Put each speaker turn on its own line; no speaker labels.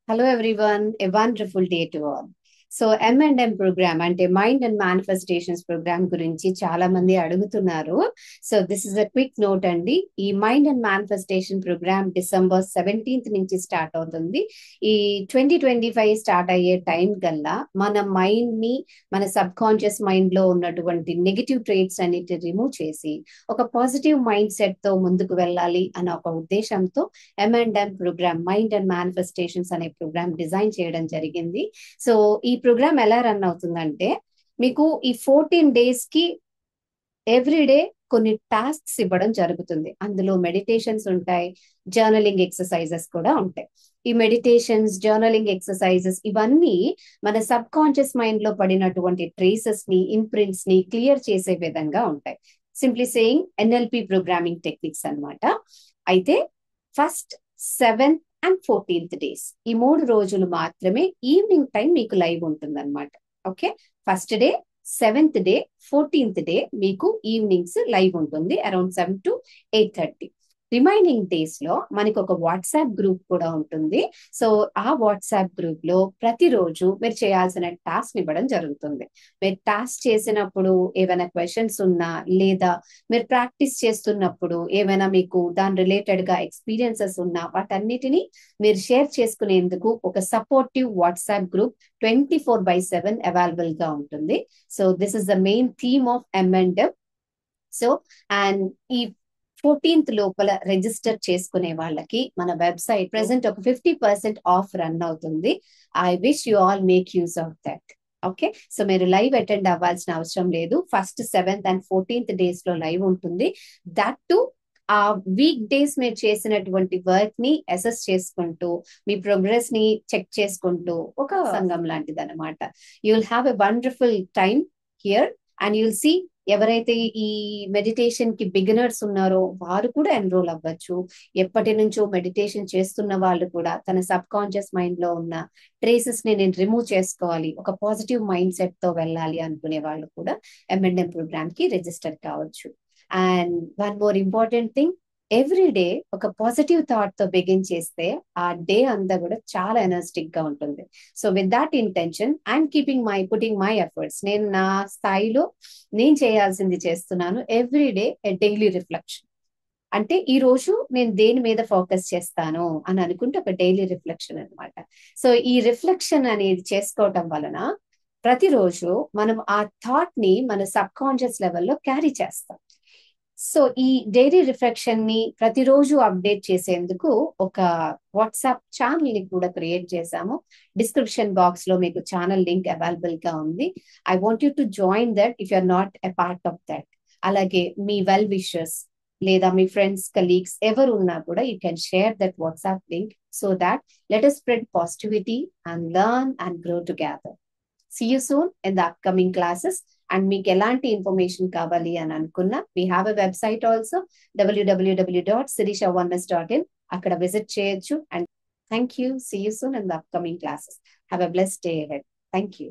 Hello everyone, a wonderful day to all. So M&M programme అంటే mind and manifestations programme గురించి చాలా మంది అడుగుతున్నారు. So this is a quick note అండి. ఈ mind and manifestation programme December 17th నుంచి start అవుతుంది. ఈ 2025 స్టార్ట్ అయ్యే టైం కల్లా మన మైండ్ ని, మన సబ్ కాన్షియస్ మైండ్ లో ఉన్నటువంటి నెగిటివ్ ట్రేట్స్ అన్నిటి రిమూవ్ చేసి ఒక పాజిటివ్ మైండ్ సెట్ తో ముందుకు వెళ్ళాలి అన్న ఒక ఉద్దేశంతో M&M programme mind and manifestations అనే ప్రోగ్రామ్ డిజైన్ చేయడం జరిగింది. సో ఈ ప్రోగ్రామ్ ఎలా రన్ అవుతుందంటే, మీకు ఈ 14 డేస్ కి ఎవ్రీడే కొన్ని టాస్క్స్ ఇవ్వడం జరుగుతుంది. అందులో మెడిటేషన్స్ ఉంటాయి, జర్నలింగ్ ఎక్సర్సైజెస్ కూడా ఉంటాయి. ఈ మెడిటేషన్స్, జర్నలింగ్ ఎక్సర్సైజెస్ ఇవన్నీ మన సబ్ కాన్షియస్ మైండ్ లో పడినటువంటి ట్రేసెస్ ని, ఇంప్రింట్స్ ని క్లియర్ చేసే విధంగా ఉంటాయి. Simply saying NLP programming techniques అన్నమాట. అయితే first 7th and 14th days ఈ 3 రోజులు మాత్రమే ఈవినింగ్ టైం మీకు లైవ్ ఉంటుంది అనమాట. Okay, first day, 7th day, 14th day మీకు ఈవినింగ్స్ లైవ్ ఉంటుంది అరౌండ్ 7 to 8:30. రిమైనింగ్ డేస్ లో మనకి ఒక వాట్సాప్ గ్రూప్ కూడా ఉంటుంది. సో ఆ వాట్సాప్ గ్రూప్ లో ప్రతిరోజు మీరు చేయాల్సిన టాస్క్ ఇవ్వడం జరుగుతుంది. మీరు టాస్క్ చేసినప్పుడు ఏమైనా క్వశ్చన్స్ ఉన్నా, లేదా మీరు ప్రాక్టీస్ చేస్తున్నప్పుడు ఏమైనా మీకు దాని రిలేటెడ్ గా ఎక్స్పీరియన్సెస్ ఉన్నా, వాటన్నిటిని మీరు షేర్ చేసుకునేందుకు ఒక సపోర్టివ్ వాట్సాప్ గ్రూప్ 24/7 అవైలబుల్ గా ఉంటుంది. So this is the main theme of M&M. So and ఈ 14th లోపల రిజిస్టర్ చేసుకునే వాళ్ళకి మన వెబ్సైట్ ప్రెసెంట్ ఒక 50% ఆఫ్ రన్ అవుతుంది. I wish you all make use of that. Okay, so మీరు లైవ్ అటెండ్ అవ్వాల్సిన అవసరం లేదు. First 7th and 14th days లో లైవ్ ఉంటుంది. దట్ టు ఆ వీక్ డేస్ మీరు చేసినటువంటి వర్క్ ని అసెస్ చేసుకుంటూ, మీ ప్రోగ్రెస్ ని చెక్ చేసుకుంటూ ఒక సంఘం లాంటిది అనమాట. You will have a wonderful time here and you'll see ఎవరైతే ఈ మెడిటేషన్ కి బిగినర్స్ ఉన్నారో వారు కూడా ఎన్రోల్ అవ్వచ్చు. ఎప్పటి నుంచో మెడిటేషన్ చేస్తున్న వాళ్ళు కూడా తన సబ్ కాన్షియస్ మైండ్ లో ఉన్న ట్రేసెస్ ని నేను రిమూవ్ చేసుకోవాలి, ఒక పాజిటివ్ మైండ్ సెట్ తో వెళ్ళాలి అనుకునే వాళ్ళు కూడా M&M ప్రోగ్రామ్ కి రిజిస్టర్ కావచ్చు. And one more important thing, every day ఒక పాజిటివ్ థాట్ తో బిగిన్ చేస్తే ఆ డే అంతా కూడా చాలా ఎనర్జెటిక్ గా ఉంటుంది. So with that intention I'm putting my efforts. నేను నా స్థాయిలో నేను చేయాల్సింది చేస్తున్నాను. ఎవ్రీ డే ఎ డైలీ రిఫ్లెక్షన్. అంటే ఈ రోజు నేను దేని మీద ఫోకస్ చేస్తాను అని అనుకుంటే ఒక డైలీ రిఫ్లెక్షన్ అనమాట. సో ఈ రిఫ్లెక్షన్ అనేది చేసుకోవటం వలన ప్రతిరోజు మనం ఆ థాట్ ని మన సబ్ కాన్షియస్ లెవెల్లో క్యారీ చేస్తాం. సో ఈ డైలీ రిఫ్లెక్షన్ ని ప్రతిరోజు అప్డేట్ చేసేందుకు ఒక వాట్సాప్ ఛానల్ ని కూడా క్రియేట్ చేశాము. డిస్క్రిప్షన్ బాక్స్ లో మీకు ఛానల్ లింక్ అవైలబుల్ గా ఉంది. I want you to join that if you are not a part of that. అలాగే మీ వెల్ విషర్స్ లేదా మీ ఫ్రెండ్స్, కలీగ్స్ ఎవరు ఉన్నా కూడా you can share that WhatsApp link so that let us spread positivity and learn and grow together. See you soon in the upcoming classes. And మీకు ఎలాంటి information కావాలి అని అనుకున్నా, we have a website also, www.sirishaoneness.in. అక్కడ visit చేయొచ్చు. And thank you. See you soon in the upcoming classes. Have a blessed day ahead. Thank you.